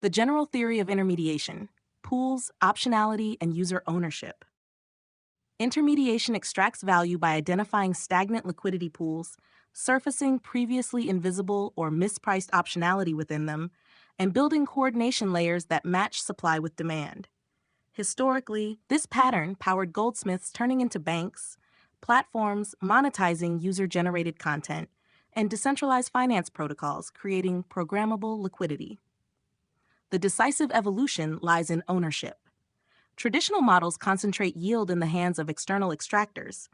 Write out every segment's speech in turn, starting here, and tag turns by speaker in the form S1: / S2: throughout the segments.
S1: The general theory of intermediation: pools, optionality, and user ownership. Intermediation extracts value by identifying stagnant liquidity pools, surfacing previously invisible or mispriced optionality within them, and building coordination layers that match supply with demand. Historically, this pattern powered goldsmiths turning into banks, platforms monetizing user-generated content, and decentralized finance protocols creating programmable liquidity. The decisive evolution lies in ownership. Traditional models concentrate yield in the hands of external extractors,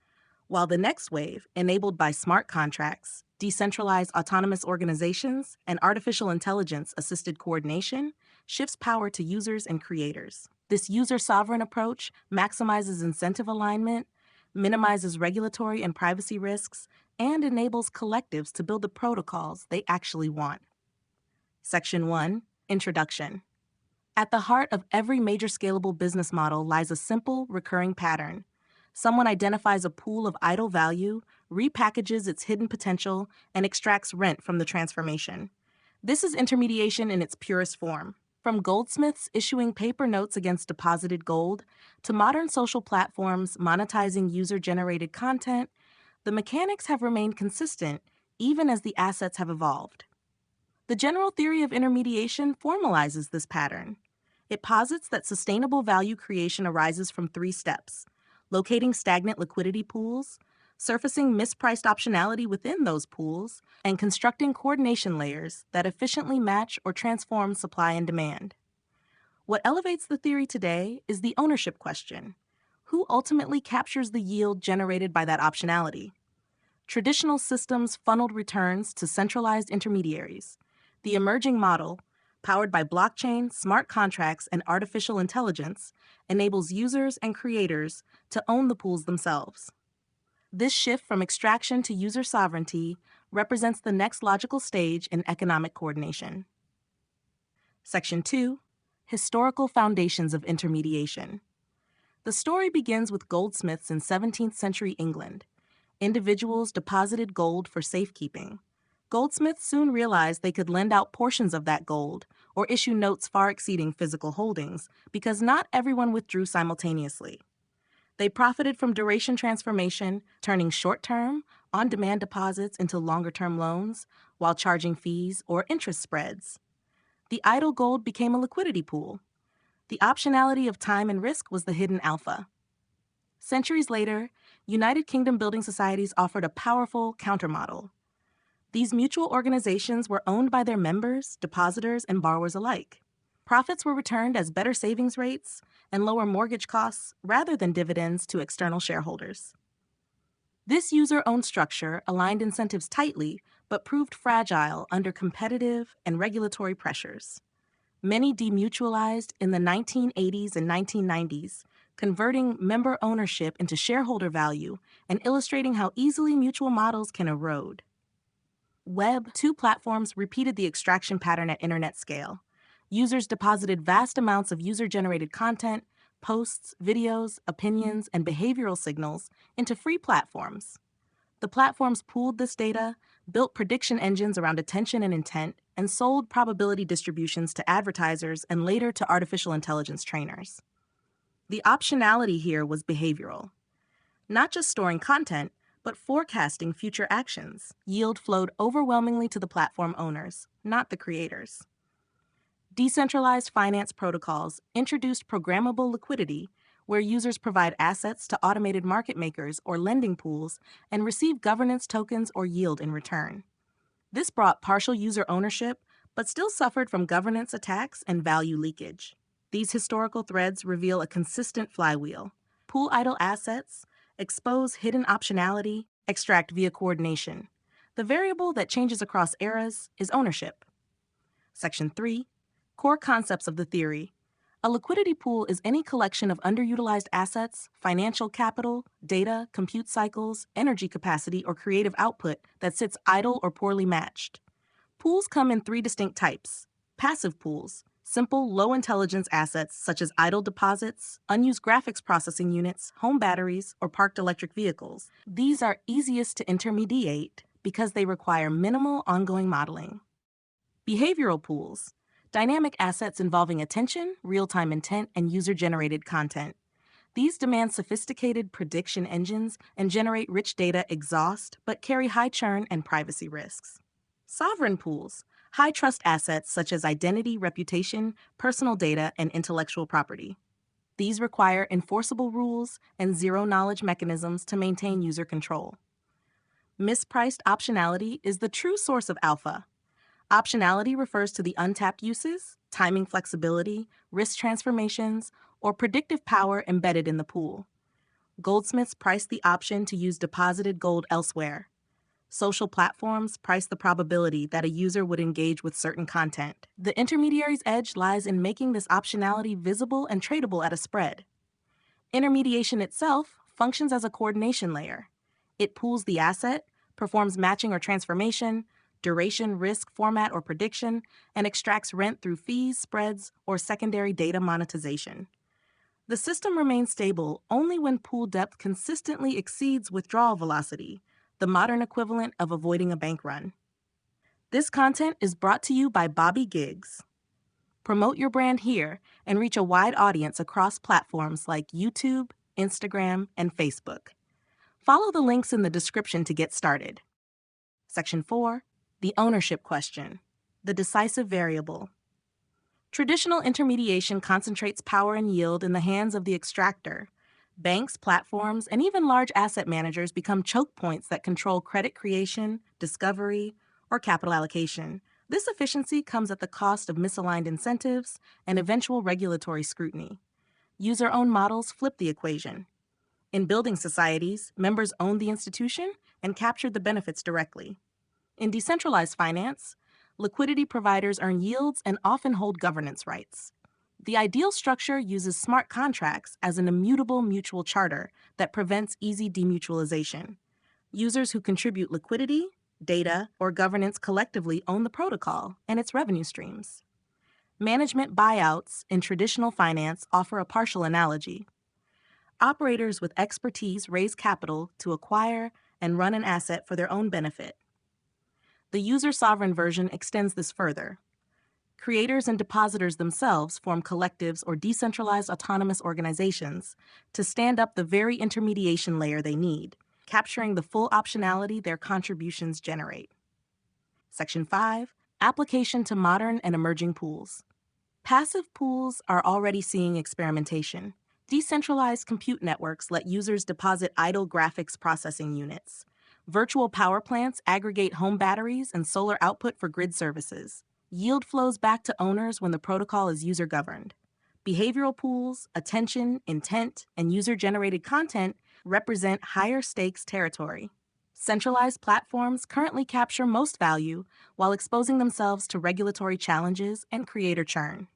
S1: while the next wave, enabled by smart contracts, decentralized autonomous organizations, and artificial intelligence-assisted coordination, shifts power to users and creators. This user-sovereign approach maximizes incentive alignment, minimizes regulatory and privacy risks, and enables collectives to build the protocols they actually want. Section 1, Introduction. At the heart of every major scalable business model lies a simple, recurring pattern. Someone identifies a pool of idle value, repackages its hidden potential, and extracts rent from the transformation. This is intermediation in its purest form. From goldsmiths issuing paper notes against deposited gold, to modern social platforms monetizing user-generated content, the mechanics have remained consistent even as the assets have evolved. The general theory of intermediation formalizes this pattern. It posits that sustainable value creation arises from three steps: locating stagnant liquidity pools, surfacing mispriced optionality within those pools, and constructing coordination layers that efficiently match or transform supply and demand. What elevates the theory today is the ownership question. Who ultimately captures the yield generated by that optionality? Traditional systems funneled returns to centralized intermediaries. The emerging model, powered by blockchain, smart contracts, and artificial intelligence, enables users and creators to own the pools themselves. This shift from extraction to user sovereignty represents the next logical stage in economic coordination. Section 2, Historical Foundations of Intermediation. The story begins with goldsmiths in 17th century England. Individuals deposited gold for safekeeping. Goldsmiths soon realized they could lend out portions of that gold or issue notes far exceeding physical holdings because not everyone withdrew simultaneously. They profited from duration transformation, turning short-term, on-demand deposits into longer-term loans while charging fees or interest spreads. The idle gold became a liquidity pool. The optionality of time and risk was the hidden alpha. Centuries later, United Kingdom building societies offered a powerful countermodel. These mutual organizations were owned by their members, depositors, and borrowers alike. Profits were returned as better savings rates and lower mortgage costs rather than dividends to external shareholders. This user-owned structure aligned incentives tightly but proved fragile under competitive and regulatory pressures. Many demutualized in the 1980s and 1990s, converting member ownership into shareholder value and illustrating how easily mutual models can erode. Web 2 platforms repeated the extraction pattern at internet scale. Users deposited vast amounts of user-generated content, posts, videos, opinions, and behavioral signals into free platforms. The platforms pooled this data, built prediction engines around attention and intent, and sold probability distributions to advertisers and later to artificial intelligence trainers. The optionality here was behavioral. Not just storing content, but forecasting future actions. Yield flowed overwhelmingly to the platform owners, not the creators. Decentralized finance protocols introduced programmable liquidity, where users provide assets to automated market makers or lending pools and receive governance tokens or yield in return. This brought partial user ownership, but still suffered from governance attacks and value leakage. These historical threads reveal a consistent flywheel. Pool idle assets, expose hidden optionality, extract via coordination. The variable that changes across eras is ownership. Section 3, Core Concepts of the Theory. A liquidity pool is any collection of underutilized assets, financial capital, data, compute cycles, energy capacity, or creative output that sits idle or poorly matched. Pools come in three distinct types: passive pools, simple, low-intelligence assets such as idle deposits, unused graphics processing units, home batteries, or parked electric vehicles. These are easiest to intermediate because they require minimal ongoing modeling. Behavioral pools, Dynamic assets involving attention, real-time intent, and user-generated content. These demand sophisticated prediction engines and generate rich data exhaust, but carry high churn and privacy risks. Sovereign pools, high trust assets such as identity, reputation, personal data, and intellectual property. These require enforceable rules and zero-knowledge mechanisms to maintain user control. Mispriced optionality is the true source of alpha. Optionality refers to the untapped uses, timing flexibility, risk transformations, or predictive power embedded in the pool. Goldsmiths price the option to use deposited gold elsewhere. Social platforms price the probability that a user would engage with certain content. The intermediary's edge lies in making this optionality visible and tradable at a spread. Intermediation itself functions as a coordination layer. It pools the asset, performs matching or transformation, duration, risk, format, or prediction, and extracts rent through fees, spreads, or secondary data monetization. The system remains stable only when pool depth consistently exceeds withdrawal velocity, the modern equivalent of avoiding a bank run. This content is brought to you by Bobby Giggs. Promote your brand here and reach a wide audience across platforms like YouTube, Instagram, and Facebook. Follow the links in the description to get started. Section 4. The ownership question. The decisive variable. Traditional intermediation concentrates power and yield in the hands of the extractor. Banks, platforms, and even large asset managers become choke points that control credit creation, discovery, or capital allocation. This efficiency comes at the cost of misaligned incentives and eventual regulatory scrutiny. User-owned models flip the equation. In building societies, members own the institution and capture the benefits directly. In decentralized finance, liquidity providers earn yields and often hold governance rights. The ideal structure uses smart contracts as an immutable mutual charter that prevents easy demutualization. Users who contribute liquidity, data, or governance collectively own the protocol and its revenue streams. Management buyouts in traditional finance offer a partial analogy. Operators with expertise raise capital to acquire and run an asset for their own benefit. The user-sovereign version extends this further. Creators and depositors themselves form collectives or decentralized autonomous organizations to stand up the very intermediation layer they need, capturing the full optionality their contributions generate. Section 5. Application to modern and emerging pools. Passive pools are already seeing experimentation. Decentralized compute networks let users deposit idle graphics processing units. Virtual power plants aggregate home batteries and solar output for grid services. Yield flows back to owners when the protocol is user-governed. Behavioral pools, attention, intent, and user-generated content represent higher stakes territory. Centralized platforms currently capture most value while exposing themselves to regulatory challenges and creator churn.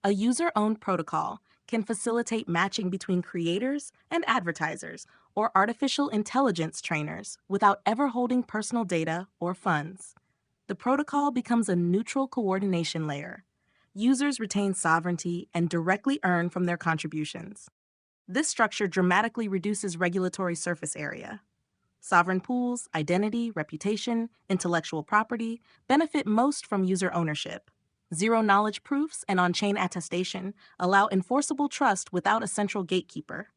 S1: A user-owned protocol can facilitate matching between creators and advertisers or artificial intelligence trainers without ever holding personal data or funds. The protocol becomes a neutral coordination layer. Users retain sovereignty and directly earn from their contributions. This structure dramatically reduces regulatory surface area. Sovereign pools, identity, reputation, intellectual property benefit most from user ownership. Zero-knowledge proofs and on-chain attestation allow enforceable trust without a central gatekeeper.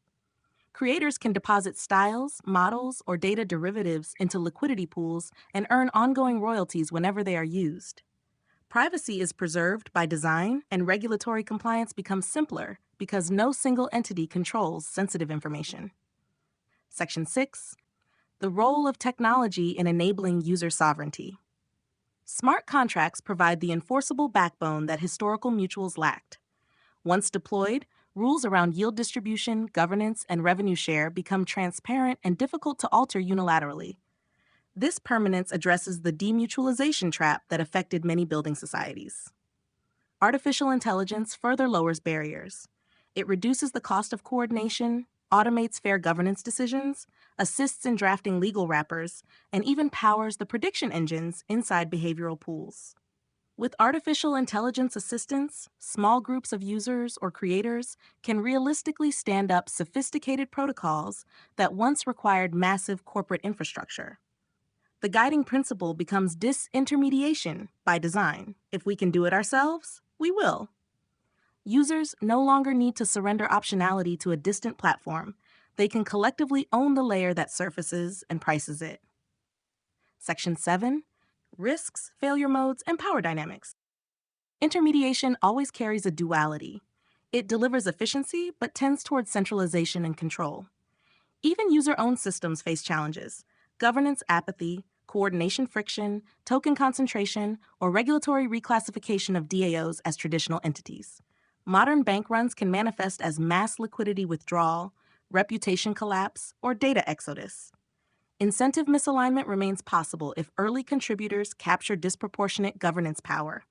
S1: Creators can deposit styles, models, or data derivatives into liquidity pools and earn ongoing royalties whenever they are used. Privacy is preserved by design, and regulatory compliance becomes simpler because no single entity controls sensitive information. Section 6. The role of technology in enabling user sovereignty. Smart contracts provide the enforceable backbone that historical mutuals lacked. Once deployed, rules around yield distribution, governance, and revenue share become transparent and difficult to alter unilaterally. This permanence addresses the demutualization trap that affected many building societies. Artificial intelligence further lowers barriers. It reduces the cost of coordination, automates fair governance decisions, assists in drafting legal wrappers, and even powers the prediction engines inside behavioral pools. With artificial intelligence assistance, small groups of users or creators can realistically stand up sophisticated protocols that once required massive corporate infrastructure. The guiding principle becomes disintermediation by design. If we can do it ourselves, We will. Users no longer need to surrender optionality to a distant platform. They can collectively own the layer that surfaces and prices it. Section 7. Risks, failure modes, and power dynamics. Intermediation always carries a duality. It delivers efficiency but tends towards centralization and control. Even user-owned systems face challenges: governance apathy, coordination friction, token concentration, or regulatory reclassification of DAOs as traditional entities. Modern bank runs can manifest as mass liquidity withdrawal, reputation collapse, or data exodus. Incentive misalignment remains possible if early contributors capture disproportionate governance power.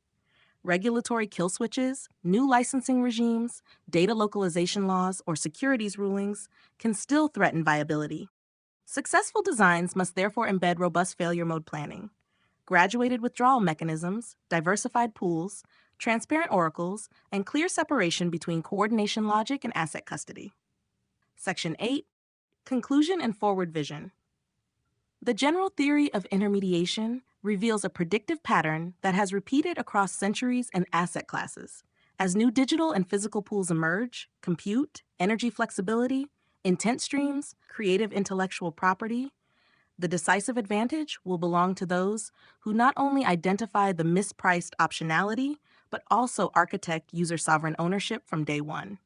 S1: Regulatory kill switches, new licensing regimes, data localization laws, or securities rulings can still threaten viability. Successful designs must therefore embed robust failure mode planning, graduated withdrawal mechanisms, diversified pools, transparent oracles, and clear separation between coordination logic and asset custody. Section 8. Conclusion and forward vision. The general theory of intermediation reveals a predictive pattern that has repeated across centuries and asset classes. As new digital and physical pools emerge, compute, energy flexibility, intent streams, creative intellectual property, the decisive advantage will belong to those who not only identify the mispriced optionality, but also architect user sovereign ownership from day one.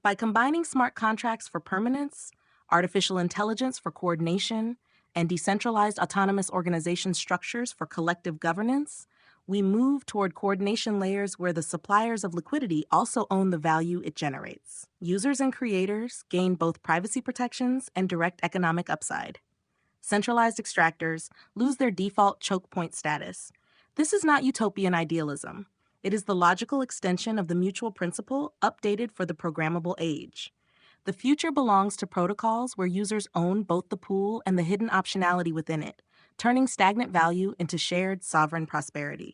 S1: By combining smart contracts for permanence, artificial intelligence for coordination, and decentralized autonomous organization structures for collective governance, we move toward coordination layers where the suppliers of liquidity also own the value it generates. Users and creators gain both privacy protections and direct economic upside. Centralized extractors lose their default choke point status. This is not utopian idealism. It is the logical extension of the mutual principle updated for the programmable age. The future belongs to protocols where users own both the pool and the hidden optionality within it, turning stagnant value into shared sovereign prosperity.